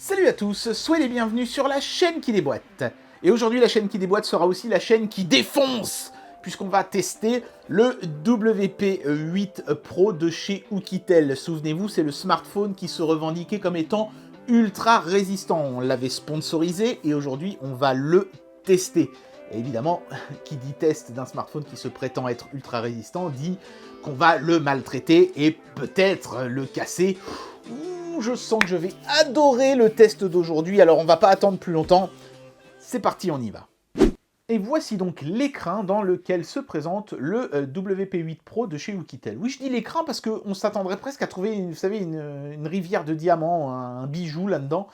Salut à tous, soyez les bienvenus sur la chaîne qui déboîte. Et aujourd'hui, la chaîne qui déboîte sera aussi la chaîne qui défonce, puisqu'on va tester le WP8 Pro de chez Oukitel. Souvenez-vous, c'est le smartphone qui se revendiquait comme étant ultra résistant. On l'avait sponsorisé et aujourd'hui, on va le tester. Et évidemment, qui dit test d'un smartphone qui se prétend être ultra résistant, dit qu'on va le maltraiter et peut-être le casser. Je sens que je vais adorer le test d'aujourd'hui, alors on va pas attendre plus longtemps. C'est parti, on y va. Et voici donc l'écran dans lequel se présente le WP8 Pro de chez Oukitel. Oui, je dis l'écran parce qu'on s'attendrait presque à trouver, vous savez, une rivière de diamants, un bijou là-dedans,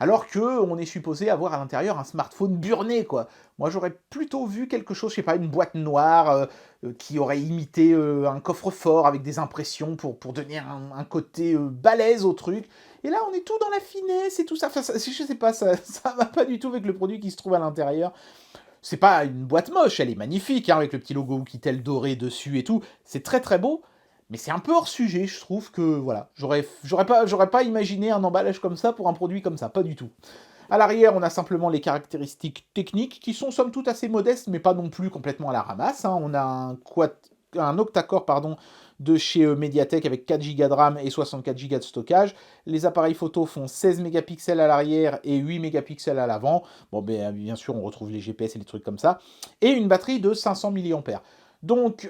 alors qu'on est supposé avoir à l'intérieur un smartphone burné, quoi. Moi, j'aurais plutôt vu quelque chose, je sais pas, une boîte noire qui aurait imité un coffre-fort avec des impressions pour donner un côté balèze au truc. Et là, on est tout dans la finesse et tout ça. Enfin, je sais pas, ça va pas du tout avec le produit qui se trouve à l'intérieur. C'est pas une boîte moche, elle est magnifique, hein, avec le petit logo Oukitel doré dessus et tout. C'est très très beau, mais c'est un peu hors sujet, je trouve que, voilà. J'aurais pas imaginé un emballage comme ça pour un produit comme ça, pas du tout. À l'arrière, on a simplement les caractéristiques techniques, qui sont somme toute assez modestes, mais pas non plus complètement à la ramasse, hein. On a un octa-core, pardon, de chez Mediatek avec 4 Go de RAM et 64 Go de stockage. Les appareils photo font 16 mégapixels à l'arrière et 8 mégapixels à l'avant. Bon, ben, bien sûr, on retrouve les GPS et les trucs comme ça. Et une batterie de 500 mAh. Donc,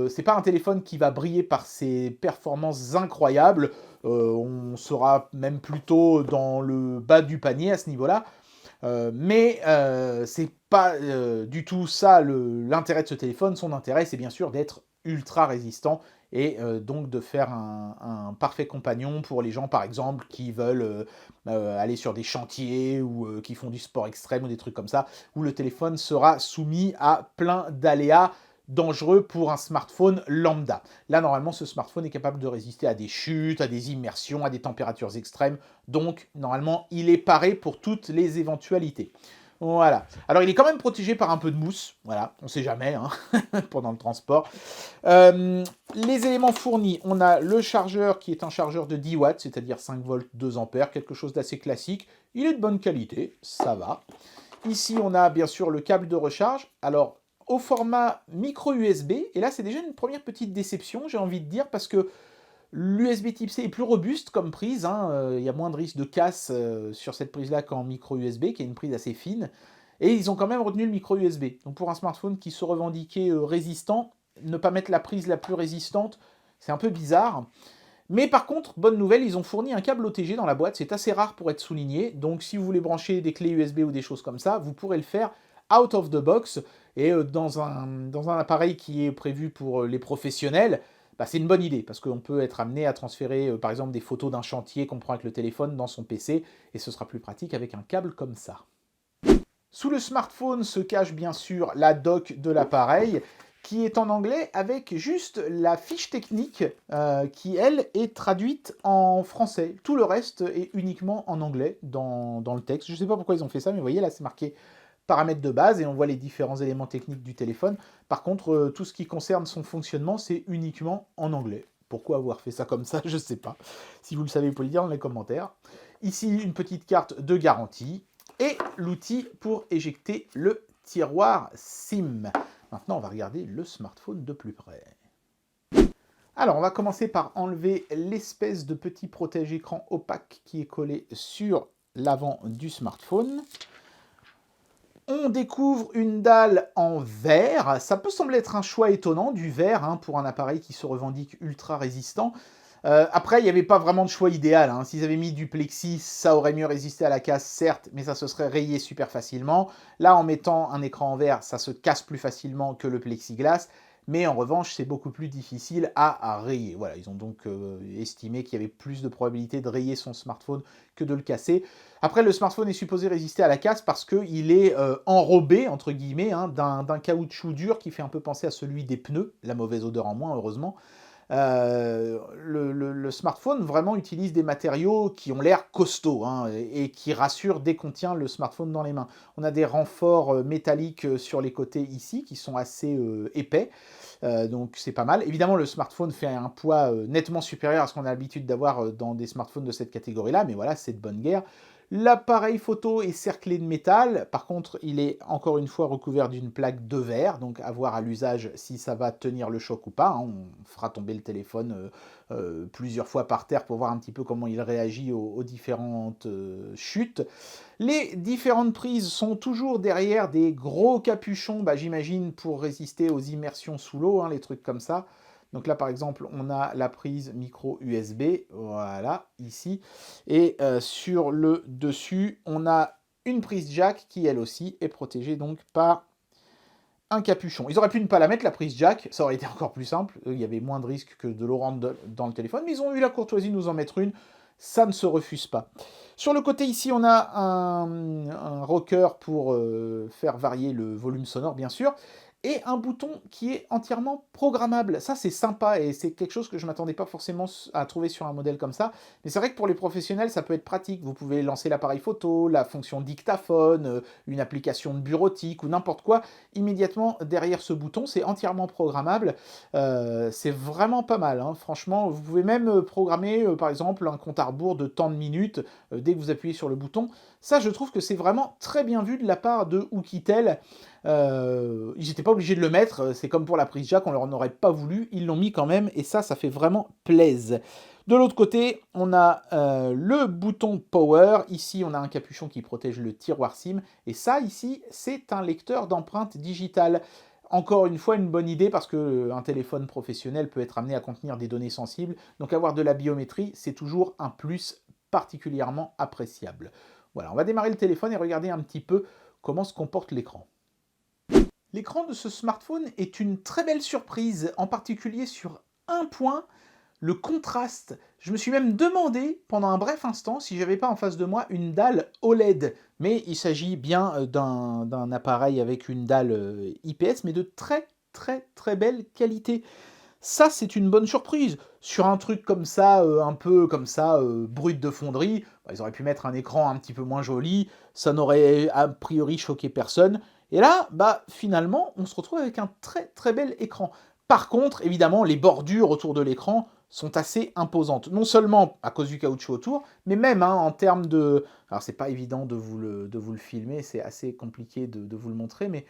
c'est pas un téléphone qui va briller par ses performances incroyables. On sera même plutôt dans le bas du panier à ce niveau-là. Mais c'est pas du tout ça l'intérêt de ce téléphone. Son intérêt, c'est bien sûr d'être ultra résistant et donc de faire un parfait compagnon pour les gens, par exemple, qui veulent aller sur des chantiers ou qui font du sport extrême ou des trucs comme ça, où le téléphone sera soumis à plein d'aléas dangereux pour un smartphone lambda. Là, normalement, ce smartphone est capable de résister à des chutes, à des immersions, à des températures extrêmes. Donc, normalement, il est paré pour toutes les éventualités. Voilà. Alors, il est quand même protégé par un peu de mousse. Voilà, on ne sait jamais, hein, pendant le transport. Les éléments fournis, on a le chargeur qui est un chargeur de 10 watts, c'est-à-dire 5 volts, 2 ampères, quelque chose d'assez classique. Il est de bonne qualité, ça va. Ici, on a bien sûr le câble de recharge. Alors, au format micro USB, et là c'est déjà une première petite déception, j'ai envie de dire, parce que l'USB type C est plus robuste comme prise, hein, y a moins de risque de casse sur cette prise-là qu'en micro USB, qui est une prise assez fine, et ils ont quand même retenu le micro USB. Donc pour un smartphone qui se revendiquait résistant, ne pas mettre la prise la plus résistante, c'est un peu bizarre. Mais par contre, bonne nouvelle, ils ont fourni un câble OTG dans la boîte, c'est assez rare pour être souligné, donc si vous voulez brancher des clés USB ou des choses comme ça, vous pourrez le faire out of the box, et dans un appareil qui est prévu pour les professionnels, bah, c'est une bonne idée, parce qu'on peut être amené à transférer par exemple des photos d'un chantier qu'on prend avec le téléphone dans son PC, et ce sera plus pratique avec un câble comme ça. Sous le smartphone se cache bien sûr la dock de l'appareil, qui est en anglais avec juste la fiche technique qui, elle, est traduite en français. Tout le reste est uniquement en anglais dans le texte. Je ne sais pas pourquoi ils ont fait ça, mais vous voyez, là, c'est marqué paramètres de base et on voit les différents éléments techniques du téléphone. Par contre, tout ce qui concerne son fonctionnement, c'est uniquement en anglais. Pourquoi avoir fait ça comme ça, je ne sais pas. Si vous le savez, vous pouvez le dire dans les commentaires. Ici, une petite carte de garantie et l'outil pour éjecter le tiroir SIM. Maintenant, on va regarder le smartphone de plus près. Alors, on va commencer par enlever l'espèce de petit protège-écran opaque qui est collé sur l'avant du smartphone. On découvre une dalle en verre. Ça peut sembler être un choix étonnant, du verre, hein, pour un appareil qui se revendique ultra résistant. Après, il n'y avait pas vraiment de choix idéal, hein. S'ils avaient mis du plexi, ça aurait mieux résisté à la casse, certes, mais ça se serait rayé super facilement. Là, en mettant un écran en verre, ça se casse plus facilement que le plexiglas. Mais en revanche, c'est beaucoup plus difficile à rayer. Voilà, ils ont donc estimé qu'il y avait plus de probabilité de rayer son smartphone que de le casser. Après, le smartphone est supposé résister à la casse parce qu'il est enrobé, entre guillemets, hein, d'un caoutchouc dur qui fait un peu penser à celui des pneus. La mauvaise odeur en moins, heureusement. Le smartphone vraiment utilise des matériaux qui ont l'air costauds, hein, et qui rassurent dès qu'on tient le smartphone dans les mains. On a des renforts métalliques sur les côtés ici qui sont assez épais, donc c'est pas mal. Évidemment, le smartphone fait un poids nettement supérieur à ce qu'on a l'habitude d'avoir dans des smartphones de cette catégorie-là, mais voilà, c'est de bonne guerre. L'appareil photo est cerclé de métal, par contre il est encore une fois recouvert d'une plaque de verre, donc à voir à l'usage si ça va tenir le choc ou pas, hein. On fera tomber le téléphone plusieurs fois par terre pour voir un petit peu comment il réagit aux différentes chutes. Les différentes prises sont toujours derrière des gros capuchons, j'imagine pour résister aux immersions sous l'eau, hein, les trucs comme ça. Donc là, par exemple, on a la prise micro USB, voilà, ici. Et sur le dessus, on a une prise jack qui, elle aussi, est protégée donc par un capuchon. Ils auraient pu ne pas la mettre, la prise jack, ça aurait été encore plus simple. Il y avait moins de risques que de l'eau rentre dans le téléphone, mais ils ont eu la courtoisie de nous en mettre une. Ça ne se refuse pas. Sur le côté ici, on a un rocker pour faire varier le volume sonore, bien sûr, et un bouton qui est entièrement programmable. Ça, c'est sympa, et c'est quelque chose que je ne m'attendais pas forcément à trouver sur un modèle comme ça. Mais c'est vrai que pour les professionnels, ça peut être pratique. Vous pouvez lancer l'appareil photo, la fonction dictaphone, une application de bureautique ou n'importe quoi. Immédiatement, derrière ce bouton, c'est entièrement programmable. C'est vraiment pas mal, hein. Franchement, vous pouvez même programmer, par exemple, un compte à rebours de tant de minutes dès que vous appuyez sur le bouton. Ça, je trouve que c'est vraiment très bien vu de la part de Oukitel. Ils n'étaient pas obligés de le mettre, c'est comme pour la prise jack, on leur en aurait pas voulu, ils l'ont mis quand même, et ça fait vraiment plaisir. De l'autre côté, on a le bouton Power. Ici, on a un capuchon qui protège le tiroir SIM. Et ça, ici, c'est un lecteur d'empreintes digitales. Encore une fois, une bonne idée parce qu'un téléphone professionnel peut être amené à contenir des données sensibles. Donc avoir de la biométrie, c'est toujours un plus particulièrement appréciable. Voilà, on va démarrer le téléphone et regarder un petit peu comment se comporte l'écran. L'écran de ce smartphone est une très belle surprise, en particulier sur un point, le contraste. Je me suis même demandé pendant un bref instant si j'avais pas en face de moi une dalle OLED. Mais il s'agit bien d'un appareil avec une dalle IPS, mais de très très très belle qualité. Ça, c'est une bonne surprise. Sur un truc comme ça, un peu comme ça, brut de fonderie, ils auraient pu mettre un écran un petit peu moins joli, ça n'aurait a priori choqué personne. Et là, finalement, on se retrouve avec un très très bel écran. Par contre, évidemment, les bordures autour de l'écran sont assez imposantes. Non seulement à cause du caoutchouc autour, mais même en termes de... Alors, c'est pas évident de vous le filmer, c'est assez compliqué de vous le montrer, mais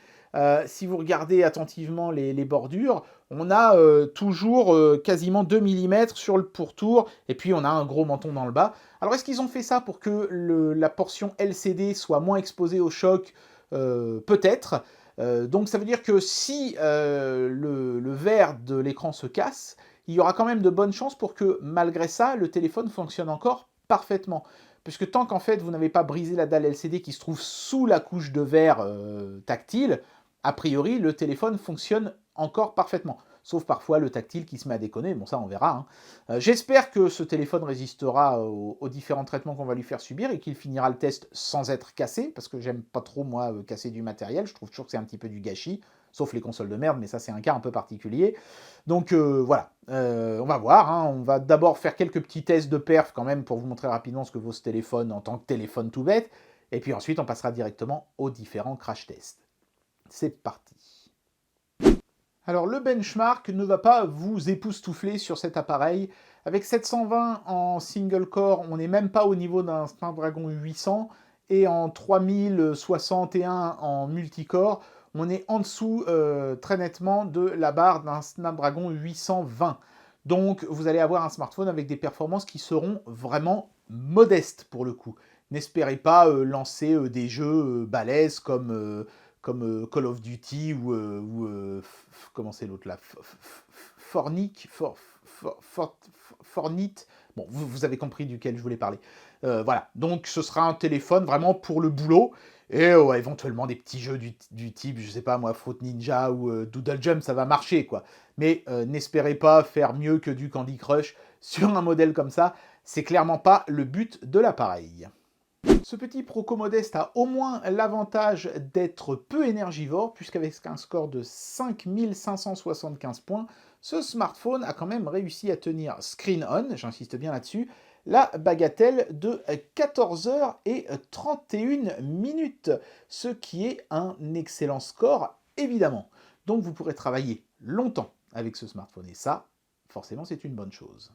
si vous regardez attentivement les bordures, on a toujours quasiment 2 mm sur le pourtour, et puis on a un gros menton dans le bas. Alors, est-ce qu'ils ont fait ça pour que la portion LCD soit moins exposée au choc? Peut-être. Donc ça veut dire que si le verre de l'écran se casse, il y aura quand même de bonnes chances pour que, malgré ça, le téléphone fonctionne encore parfaitement. Puisque tant qu'en fait, vous n'avez pas brisé la dalle LCD qui se trouve sous la couche de verre tactile, a priori, le téléphone fonctionne encore parfaitement. Sauf parfois le tactile qui se met à déconner, bon ça on verra. Hein. J'espère que ce téléphone résistera aux différents traitements qu'on va lui faire subir et qu'il finira le test sans être cassé, parce que j'aime pas trop moi casser du matériel, je trouve toujours que c'est un petit peu du gâchis, sauf les consoles de merde, mais ça c'est un cas un peu particulier. Donc voilà, on va voir, hein. On va d'abord faire quelques petits tests de perf quand même pour vous montrer rapidement ce que vaut ce téléphone en tant que téléphone tout bête, et puis ensuite on passera directement aux différents crash tests. C'est parti. Alors le benchmark ne va pas vous époustoufler sur cet appareil. Avec 720 en single core, on n'est même pas au niveau d'un Snapdragon 800, et en 3061 en multicore, on est en dessous très nettement de la barre d'un Snapdragon 820. Donc vous allez avoir un smartphone avec des performances qui seront vraiment modestes pour le coup. N'espérez pas lancer des jeux balèzes comme Call of Duty ou comment c'est l'autre là, Fortnite. Bon, vous avez compris duquel je voulais parler. Voilà, donc ce sera un téléphone vraiment pour le boulot, et éventuellement des petits jeux du type, je sais pas moi, Fruit Ninja ou Doodle Jump, ça va marcher quoi. Mais n'espérez pas faire mieux que du Candy Crush sur un modèle comme ça, c'est clairement pas le but de l'appareil. Ce petit Proco Modeste a au moins l'avantage d'être peu énergivore, puisqu'avec un score de 5575 points, ce smartphone a quand même réussi à tenir screen on, j'insiste bien là-dessus, la bagatelle de 14h31, ce qui est un excellent score, évidemment. Donc vous pourrez travailler longtemps avec ce smartphone, et ça, forcément, c'est une bonne chose.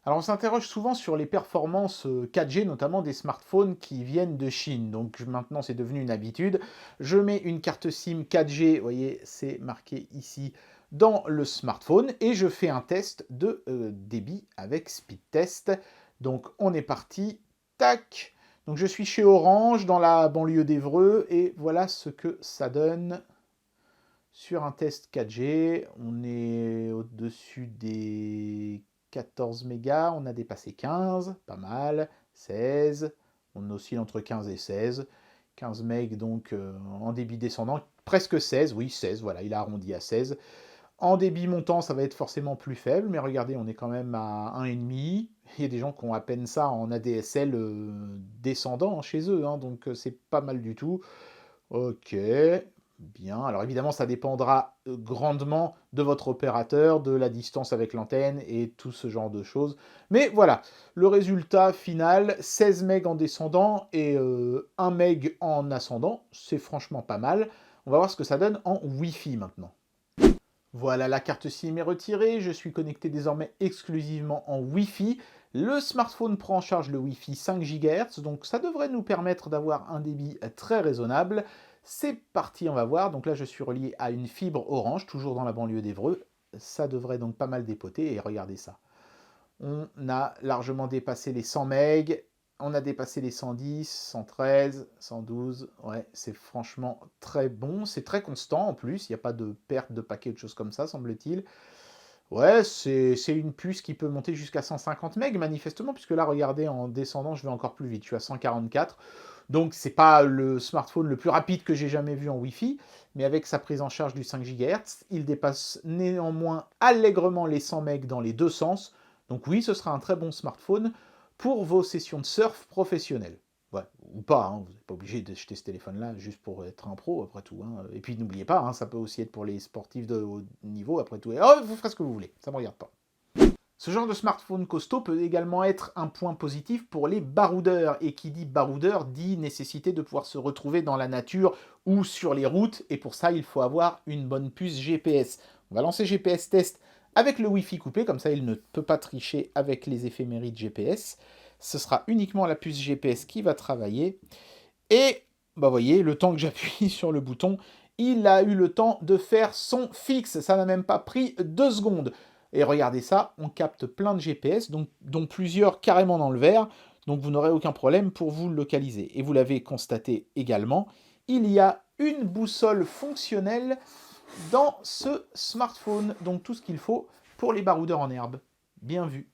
Alors on s'interroge souvent sur les performances 4G, notamment des smartphones qui viennent de Chine. Donc maintenant c'est devenu une habitude. Je mets une carte SIM 4G, vous voyez c'est marqué ici dans le smartphone, et je fais un test de débit avec Speed Test. Donc on est parti, tac. Donc je suis chez Orange dans la banlieue d'Évreux et voilà ce que ça donne. Sur un test 4G, on est au-dessus des 14 mégas, on a dépassé 15, pas mal, 16, on oscille entre 15 et 16, 15 MB donc en débit descendant, presque 16, oui 16, voilà, il a arrondi à 16. En débit montant, ça va être forcément plus faible, mais regardez, on est quand même à 1,5. Il y a des gens qui ont à peine ça en ADSL descendant chez eux, hein, donc c'est pas mal du tout. Ok, bien. Alors évidemment, ça dépendra grandement de votre opérateur, de la distance avec l'antenne et tout ce genre de choses. Mais voilà, le résultat final, 16 MB en descendant et 1 MB en ascendant, c'est franchement pas mal. On va voir ce que ça donne en Wi-Fi maintenant. Voilà, la carte SIM est retirée, je suis connecté désormais exclusivement en Wi-Fi. Le smartphone prend en charge le Wi-Fi 5 GHz, donc ça devrait nous permettre d'avoir un débit très raisonnable. C'est parti, on va voir. Donc là, je suis relié à une fibre Orange, toujours dans la banlieue d'Évreux. Ça devrait donc pas mal dépoter, et regardez ça. On a largement dépassé les 100 MB, on a dépassé les 110, 113, 112. Ouais, c'est franchement très bon. C'est très constant en plus. Il n'y a pas de perte de paquets ou de choses comme ça, semble-t-il. Ouais, c'est une puce qui peut monter jusqu'à 150 MB, manifestement, puisque là, regardez, en descendant, je vais encore plus vite. Je suis à 144. Donc, c'est pas le smartphone le plus rapide que j'ai jamais vu en Wi-Fi, mais avec sa prise en charge du 5 GHz, il dépasse néanmoins allègrement les 100 MB dans les deux sens. Donc oui, ce sera un très bon smartphone pour vos sessions de surf professionnelles. Ouais, ou pas, hein, vous n'êtes pas obligé d'acheter ce téléphone-là juste pour être un pro, après tout. Hein. Et puis n'oubliez pas, hein, ça peut aussi être pour les sportifs de haut niveau, après tout. Et, oh, vous ferez ce que vous voulez, ça ne me regarde pas. Ce genre de smartphone costaud peut également être un point positif pour les baroudeurs. Et qui dit baroudeur dit nécessité de pouvoir se retrouver dans la nature ou sur les routes. Et pour ça, il faut avoir une bonne puce GPS. On va lancer GPS test avec le Wi-Fi coupé, comme ça il ne peut pas tricher avec les éphémérides GPS. Ce sera uniquement la puce GPS qui va travailler. Et, bah voyez, le temps que j'appuie sur le bouton, il a eu le temps de faire son fixe. Ça n'a même pas pris 2 secondes. Et regardez ça, on capte plein de GPS, dont plusieurs carrément dans le vert. Donc vous n'aurez aucun problème pour vous localiser. Et vous l'avez constaté également, il y a une boussole fonctionnelle dans ce smartphone. Donc tout ce qu'il faut pour les baroudeurs en herbe. Bien vu.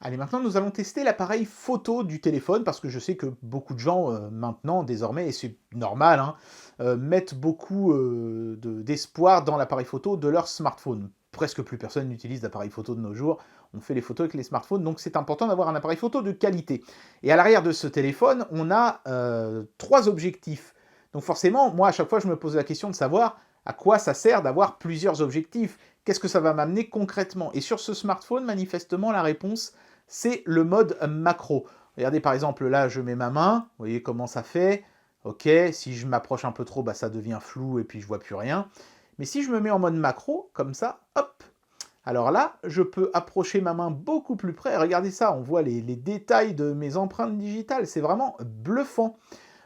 Allez, maintenant nous allons tester l'appareil photo du téléphone, parce que je sais que beaucoup de gens maintenant, désormais, et c'est normal, hein, mettent beaucoup d'espoir dans l'appareil photo de leur smartphone. Presque plus personne n'utilise d'appareil photo de nos jours, on fait les photos avec les smartphones, donc c'est important d'avoir un appareil photo de qualité. Et à l'arrière de ce téléphone, on a 3 objectifs. Donc forcément, moi à chaque fois je me pose la question de savoir à quoi ça sert d'avoir plusieurs objectifs. Qu'est-ce que ça va m'amener concrètement? Et sur ce smartphone, manifestement, la réponse, c'est le mode macro. Regardez par exemple, là je mets ma main, vous voyez comment ça fait. Ok, si je m'approche un peu trop, bah, ça devient flou et puis je vois plus rien. Mais si je me mets en mode macro, comme ça, hop, alors là, je peux approcher ma main beaucoup plus près. Regardez ça, on voit les détails de mes empreintes digitales, c'est vraiment bluffant.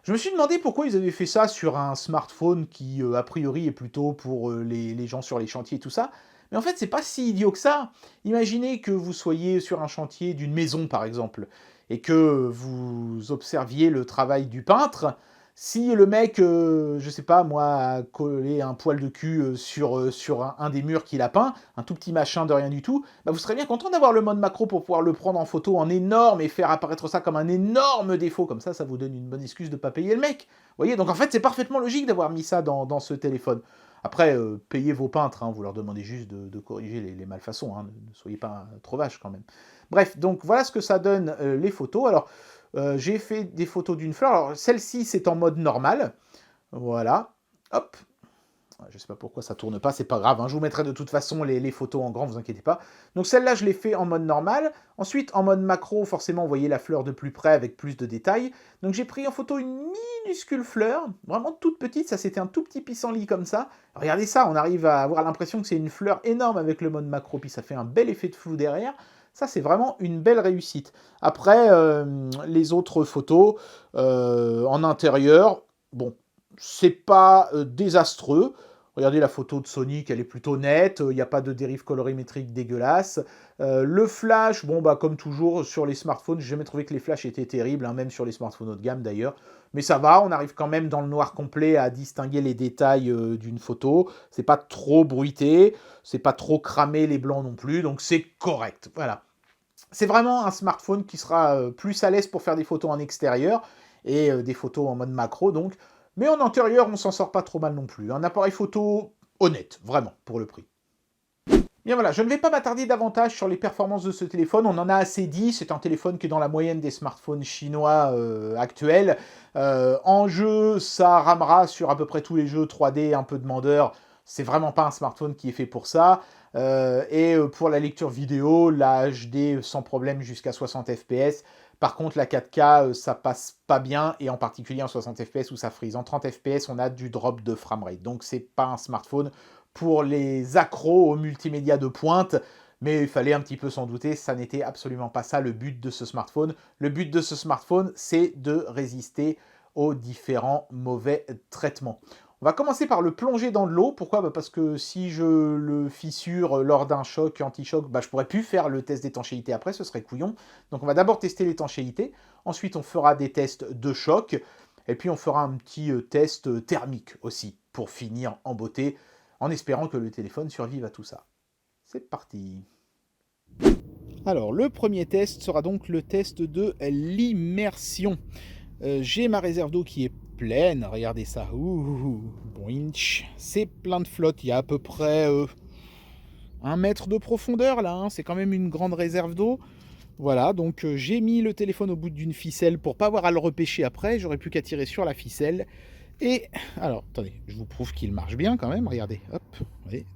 Je me suis demandé pourquoi ils avaient fait ça sur un smartphone qui, a priori, est plutôt pour les gens sur les chantiers et tout ça. Mais en fait, c'est pas si idiot que ça. Imaginez que vous soyez sur un chantier d'une maison, par exemple, et que vous observiez le travail du peintre. Si le mec, je sais pas moi, a collé un poil de cul sur un des murs qu'il a peint, un tout petit machin de rien du tout, bah vous serez bien content d'avoir le mode macro pour pouvoir le prendre en photo en énorme et faire apparaître ça comme un énorme défaut. Comme ça vous donne une bonne excuse de ne pas payer le mec. Vous voyez, donc en fait, c'est parfaitement logique d'avoir mis ça dans ce téléphone. Après, payez vos peintres, hein, vous leur demandez juste de corriger les malfaçons, hein, ne soyez pas trop vaches quand même. Bref, donc voilà ce que ça donne les photos. Alors, j'ai fait des photos d'une fleur. Alors, celle-ci, c'est en mode normal. Voilà. Hop. Je ne sais pas pourquoi ça ne tourne pas, c'est pas grave. Hein. Je vous mettrai de toute façon les photos en grand, vous inquiétez pas. Donc celle-là, je l'ai fait en mode normal. Ensuite, en mode macro, forcément, vous voyez la fleur de plus près avec plus de détails. Donc j'ai pris en photo une minuscule fleur, vraiment toute petite. Ça, c'était un tout petit pissenlit comme ça. Regardez ça, on arrive à avoir l'impression que c'est une fleur énorme avec le mode macro. Puis ça fait un bel effet de flou derrière. Ça, c'est vraiment une belle réussite. Après, les autres photos en intérieur, bon, c'est pas désastreux. Regardez la photo de Sonic, elle est plutôt nette, il n'y a pas de dérive colorimétrique dégueulasse. Le flash, bon bah comme toujours sur les smartphones, j'ai jamais trouvé que les flashs étaient terribles, hein, même sur les smartphones haut de gamme d'ailleurs. Mais ça va, on arrive quand même dans le noir complet à distinguer les détails d'une photo. C'est pas trop bruité, c'est pas trop cramé les blancs non plus, donc c'est correct. Voilà. C'est vraiment un smartphone qui sera plus à l'aise pour faire des photos en extérieur et des photos en mode macro donc. Mais en intérieur, on s'en sort pas trop mal non plus. Un appareil photo honnête, vraiment, pour le prix. Bien voilà, je ne vais pas m'attarder davantage sur les performances de ce téléphone, on en a assez dit, c'est un téléphone qui est dans la moyenne des smartphones chinois actuels. En jeu, ça ramera sur à peu près tous les jeux 3D un peu demandeurs, c'est vraiment pas un smartphone qui est fait pour ça. Pour la lecture vidéo, la HD sans problème jusqu'à 60 fps. Par contre, la 4K, ça passe pas bien, et en particulier en 60 fps où ça freeze. En 30 fps, on a du drop de framerate. Donc, c'est pas un smartphone pour les accros au multimédia de pointe, mais il fallait un petit peu s'en douter, ça n'était absolument pas ça le but de ce smartphone. Le but de ce smartphone, c'est de résister aux différents mauvais traitements. On va commencer par le plonger dans de l'eau. Pourquoi ? Bah parce que si je le fissure lors d'un choc anti-choc, bah je pourrais plus faire le test d'étanchéité après, ce serait couillon. Donc on va d'abord tester l'étanchéité, ensuite on fera des tests de choc, et puis on fera un petit test thermique aussi, pour finir en beauté, en espérant que le téléphone survive à tout ça. C'est parti. Alors le premier test sera donc le test de l'immersion. J'ai ma réserve d'eau qui est pleine, regardez ça, c'est plein de flotte, il y a à peu près 1 mètre de profondeur là, hein. C'est quand même une grande réserve d'eau. Voilà, donc j'ai mis le téléphone au bout d'une ficelle pour pas avoir à le repêcher après, j'aurais plus qu'à tirer sur la ficelle. Et alors, attendez, je vous prouve qu'il marche bien quand même, regardez, hop.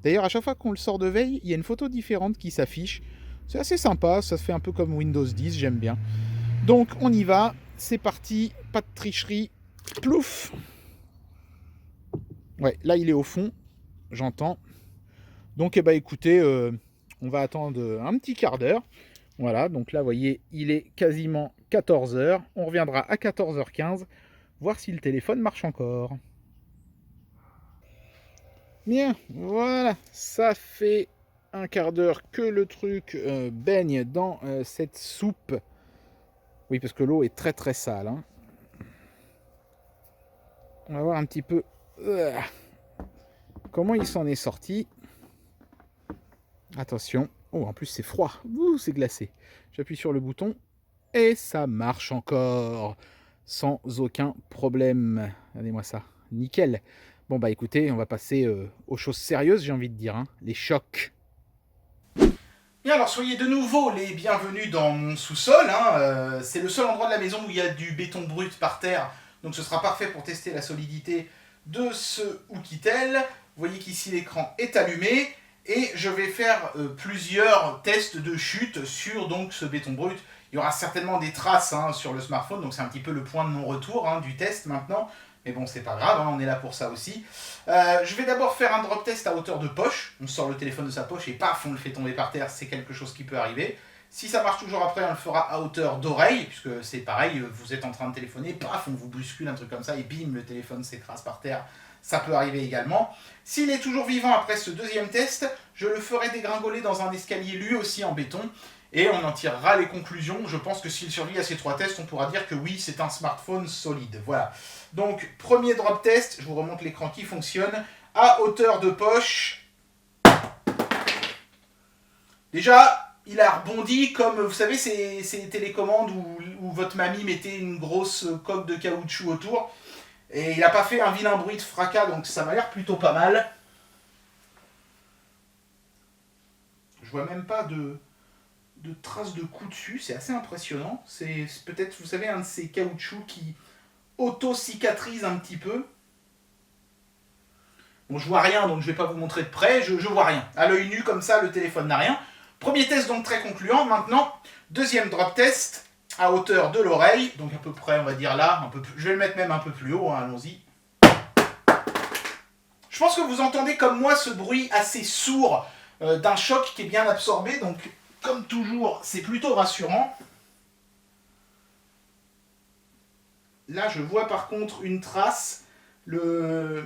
D'ailleurs, à chaque fois qu'on le sort de veille, il y a une photo différente qui s'affiche. C'est assez sympa, ça se fait un peu comme Windows 10, j'aime bien. Donc on y va, c'est parti, pas de tricherie, plouf. Ouais, là il est au fond, j'entends. Donc eh ben, écoutez, on va attendre un petit quart d'heure. Voilà, donc là vous voyez, il est quasiment 14h. On reviendra à 14h15, voir si le téléphone marche encore. Bien, voilà, ça fait un quart d'heure que le truc baigne dans cette soupe. Oui, parce que l'eau est très très sale, hein. On va voir un petit peu comment il s'en est sorti. Attention. Oh, en plus c'est froid. Ouh, c'est glacé. J'appuie sur le bouton et ça marche encore. Sans aucun problème. Regardez-moi ça. Nickel. Bon bah écoutez, on va passer aux choses sérieuses, j'ai envie de dire, hein. Les chocs. Bien, alors soyez de nouveau les bienvenus dans mon sous-sol, hein. C'est le seul endroit de la maison où il y a du béton brut par terre, donc ce sera parfait pour tester la solidité de ce Oukitel. Vous voyez qu'ici l'écran est allumé, et je vais faire plusieurs tests de chute sur donc ce béton brut. Il y aura certainement des traces sur le smartphone, donc c'est un petit peu le point de non-retour du test maintenant. Mais bon, c'est pas grave, on est là pour ça aussi. Je vais d'abord faire un drop test à hauteur de poche. On sort le téléphone de sa poche et paf, on le fait tomber par terre. C'est quelque chose qui peut arriver. Si ça marche toujours après, on le fera à hauteur d'oreille, puisque c'est pareil, vous êtes en train de téléphoner, paf, on vous bouscule, un truc comme ça, et bim, le téléphone s'écrase par terre. Ça peut arriver également. S'il est toujours vivant après ce deuxième test, je le ferai dégringoler dans un escalier lui aussi en béton. Et on en tirera les conclusions. Je pense que s'il survit à ces 3 tests, on pourra dire que oui, c'est un smartphone solide. Voilà. Donc, premier drop test, je vous remonte l'écran qui fonctionne. À hauteur de poche. Déjà, il a rebondi comme, vous savez, ces télécommandes où votre mamie mettait une grosse coque de caoutchouc autour. Et il n'a pas fait un vilain bruit de fracas, donc ça m'a l'air plutôt pas mal. Je vois même pas de traces de coups dessus, c'est assez impressionnant. C'est peut-être, vous savez, un de ces caoutchoucs qui auto-cicatrise un petit peu. Bon, je vois rien, donc je vais pas vous montrer de près, je vois rien. À l'œil nu, comme ça, le téléphone n'a rien. Premier test donc très concluant. Maintenant, deuxième drop test, à hauteur de l'oreille, donc à peu près, on va dire là, un peu plus, je vais le mettre même un peu plus haut, allons-y. Je pense que vous entendez comme moi ce bruit assez sourd d'un choc qui est bien absorbé, donc comme toujours, c'est plutôt rassurant. Là, je vois par contre une trace. Le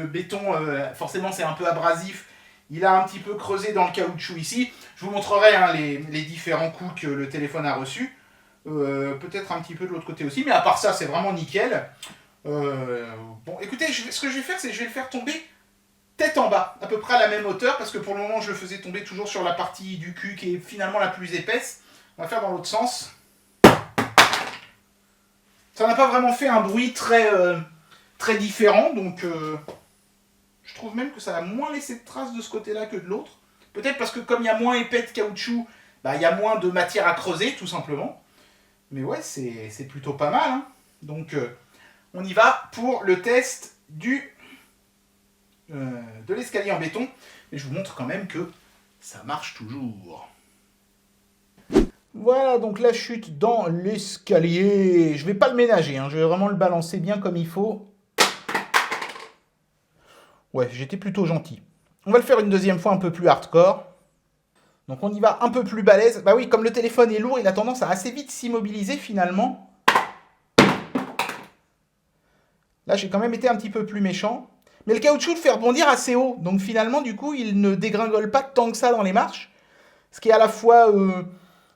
béton, forcément, c'est un peu abrasif. Il a un petit peu creusé dans le caoutchouc ici. Je vous montrerai hein, les différents coups que le téléphone a reçus. Peut-être un petit peu de l'autre côté aussi. Mais à part ça, c'est vraiment nickel. Bon, écoutez, ce que je vais faire, c'est que je vais le faire tomber tête en bas, à peu près à la même hauteur, parce que pour le moment, je le faisais tomber toujours sur la partie du cul qui est finalement la plus épaisse. On va faire dans l'autre sens. Ça n'a pas vraiment fait un bruit très différent, donc je trouve même que ça a moins laissé de traces de ce côté-là que de l'autre. Peut-être parce que comme il y a moins épais de caoutchouc, bah, il y a moins de matière à creuser, tout simplement. Mais ouais, c'est plutôt pas mal. Hein. Donc, on y va pour le test de l'escalier en béton. Mais je vous montre quand même que ça marche toujours. Voilà donc la chute dans l'escalier. Je vais pas le ménager, hein. Je vais vraiment le balancer bien comme il faut. Ouais, j'étais plutôt gentil. On va le faire une deuxième fois un peu plus hardcore. Donc on y va un peu plus balèze. Bah oui, comme le téléphone est lourd, il a tendance à assez vite s'immobiliser finalement. Là, j'ai quand même été un petit peu plus méchant. Mais le caoutchouc le fait rebondir assez haut. Donc finalement, du coup, il ne dégringole pas tant que ça dans les marches. Ce qui est à la fois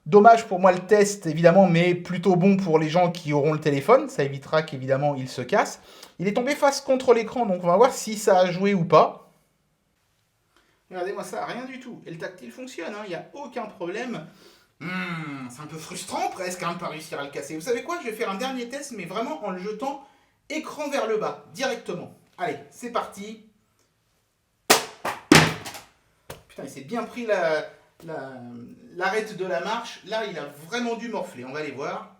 dommage pour moi le test, évidemment, mais plutôt bon pour les gens qui auront le téléphone. Ça évitera qu'évidemment, il se casse. Il est tombé face contre l'écran, donc on va voir si ça a joué ou pas. Regardez-moi ça, rien du tout. Et le tactile fonctionne, il n'y a aucun problème. C'est un peu frustrant presque de ne pas réussir à le casser. Vous savez quoi? Je vais faire un dernier test, mais vraiment en le jetant écran vers le bas, directement. Allez, c'est parti. Putain, il s'est bien pris l'arête de la marche. Là, il a vraiment dû morfler. On va aller voir.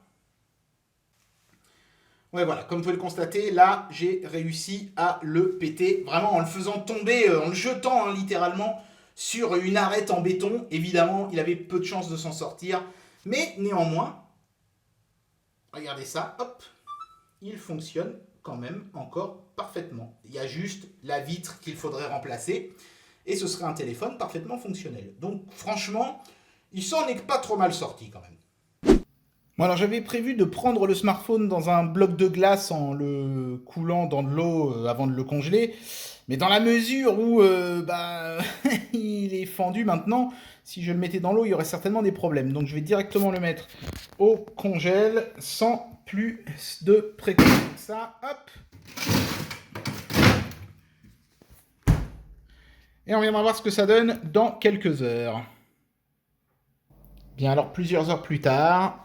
Ouais, voilà, comme vous pouvez le constater, là, j'ai réussi à le péter. Vraiment en le faisant tomber, en le jetant hein, littéralement sur une arête en béton. Évidemment, il avait peu de chances de s'en sortir. Mais néanmoins, regardez ça, hop, il fonctionne quand même encore parfaitement. Il y a juste la vitre qu'il faudrait remplacer. Et ce serait un téléphone parfaitement fonctionnel. Donc franchement, il s'en est pas trop mal sorti quand même. Bon alors j'avais prévu de prendre le smartphone dans un bloc de glace en le coulant dans de l'eau avant de le congeler. Mais dans la mesure où il est fendu maintenant, si je le mettais dans l'eau, il y aurait certainement des problèmes. Donc je vais directement le mettre au congèle sans plus de précautions que ça. Hop. Et on viendra voir ce que ça donne dans quelques heures. Bien alors plusieurs heures plus tard...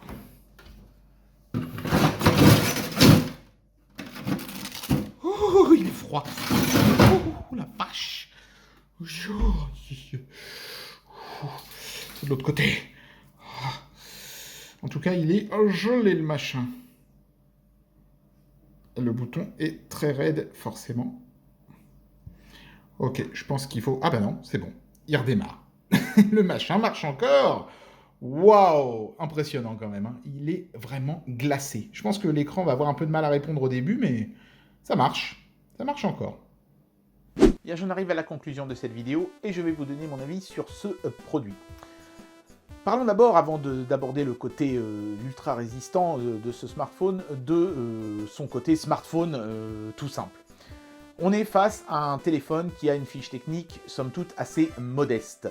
Oh, il est froid. Oh, la vache. De l'autre côté. En tout cas, il est gelé le machin. Le bouton est très raide, forcément. Ok, je pense qu'il faut... Ah bah non, c'est bon. Il redémarre. Le machin marche encore. Waouh, impressionnant quand même. Hein. Il est vraiment glacé. Je pense que l'écran va avoir un peu de mal à répondre au début, mais ça marche. Ça marche encore. Bien, j'en arrive à la conclusion de cette vidéo et je vais vous donner mon avis sur ce produit. Parlons d'abord, avant d'aborder le côté ultra résistant de ce smartphone, de son côté smartphone tout simple. On est face à un téléphone qui a une fiche technique, somme toute, assez modeste.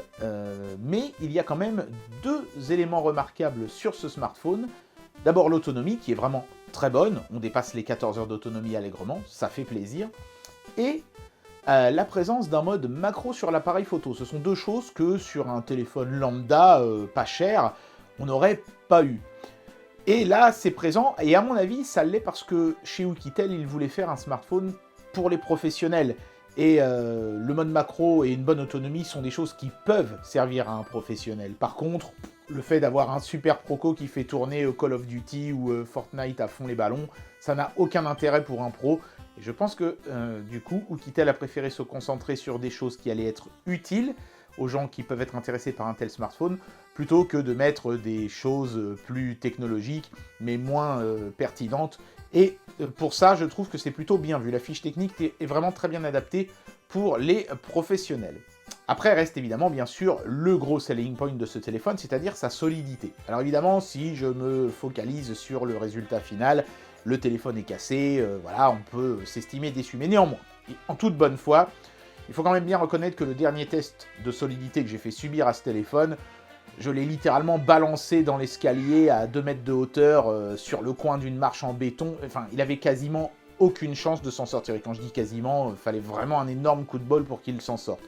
Mais il y a quand même deux éléments remarquables sur ce smartphone. D'abord l'autonomie, qui est vraiment très bonne. On dépasse les 14 heures d'autonomie allègrement, ça fait plaisir. Et la présence d'un mode macro sur l'appareil photo. Ce sont deux choses que sur un téléphone lambda, pas cher, on n'aurait pas eu. Et là, c'est présent, et à mon avis, ça l'est parce que chez Oukitel, ils voulaient faire un smartphone pour les professionnels. Et le mode macro et une bonne autonomie sont des choses qui peuvent servir à un professionnel. Par contre, le fait d'avoir un super proco qui fait tourner Call of Duty ou Fortnite à fond les ballons, ça n'a aucun intérêt pour un pro. Et je pense que, du coup, Oukitel a préféré se concentrer sur des choses qui allaient être utiles aux gens qui peuvent être intéressés par un tel smartphone, plutôt que de mettre des choses plus technologiques, mais moins pertinentes Et pour ça, je trouve que c'est plutôt bien vu. La fiche technique est vraiment très bien adaptée pour les professionnels. Après, reste évidemment, bien sûr, le gros selling point de ce téléphone, c'est-à-dire sa solidité. Alors évidemment, si je me focalise sur le résultat final, le téléphone est cassé, voilà, on peut s'estimer déçu. Mais néanmoins, en toute bonne foi, il faut quand même bien reconnaître que le dernier test de solidité que j'ai fait subir à ce téléphone, je l'ai littéralement balancé dans l'escalier à 2 mètres de hauteur sur le coin d'une marche en béton. Enfin, il avait quasiment aucune chance de s'en sortir. Et quand je dis quasiment, il fallait vraiment un énorme coup de bol pour qu'il s'en sorte.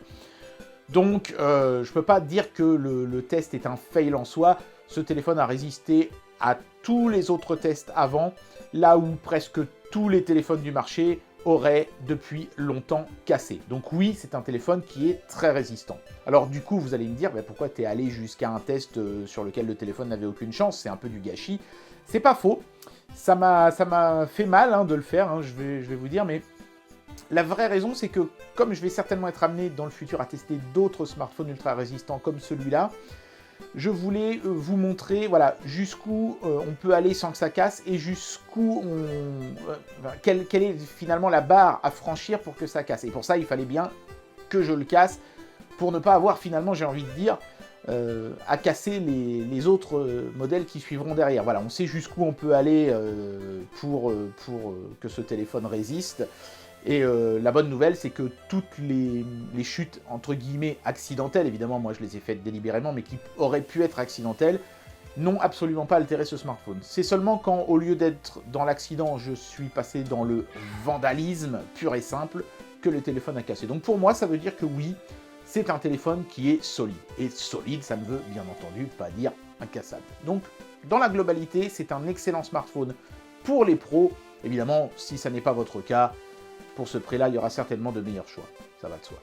Donc, je peux pas dire que le test est un fail en soi. Ce téléphone a résisté à tous les autres tests avant, là où presque tous les téléphones du marché auraient depuis longtemps cassé. Donc oui, c'est un téléphone qui est très résistant. Alors du coup, vous allez me dire, bah, pourquoi tu es allé jusqu'à un test sur lequel le téléphone n'avait aucune chance? C'est un peu du gâchis. C'est pas faux. Ça m'a fait mal hein, de le faire, hein, je vais vous dire, mais la vraie raison, c'est que comme je vais certainement être amené dans le futur à tester d'autres smartphones ultra résistants comme celui-là, je voulais vous montrer voilà, jusqu'où on peut aller sans que ça casse et jusqu'où quelle est finalement la barre à franchir pour que ça casse. Et pour ça, il fallait bien que je le casse pour ne pas avoir finalement, j'ai envie de dire, à casser les autres modèles qui suivront derrière. Voilà, on sait jusqu'où on peut aller pour que ce téléphone résiste. Et la bonne nouvelle, c'est que toutes les chutes, entre guillemets, accidentelles, évidemment, moi je les ai faites délibérément, mais qui auraient pu être accidentelles, n'ont absolument pas altéré ce smartphone. C'est seulement quand, au lieu d'être dans l'accident, je suis passé dans le vandalisme pur et simple, que le téléphone a cassé. Donc pour moi, ça veut dire que oui, c'est un téléphone qui est solide. Et solide, ça ne veut bien entendu pas dire incassable. Donc, dans la globalité, c'est un excellent smartphone pour les pros. Évidemment, si ça n'est pas votre cas, pour ce prix-là, il y aura certainement de meilleurs choix. Ça va de soi.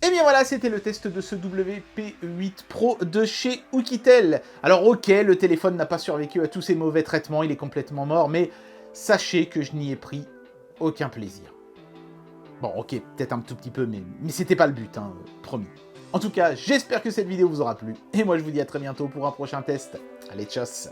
Et bien voilà, c'était le test de ce WP8 Pro de chez Oukitel. Alors ok, le téléphone n'a pas survécu à tous ces mauvais traitements, il est complètement mort, mais sachez que je n'y ai pris aucun plaisir. Bon ok, peut-être un tout petit peu, mais c'était pas le but, hein, promis. En tout cas, j'espère que cette vidéo vous aura plu, et moi je vous dis à très bientôt pour un prochain test. Allez, tchuss!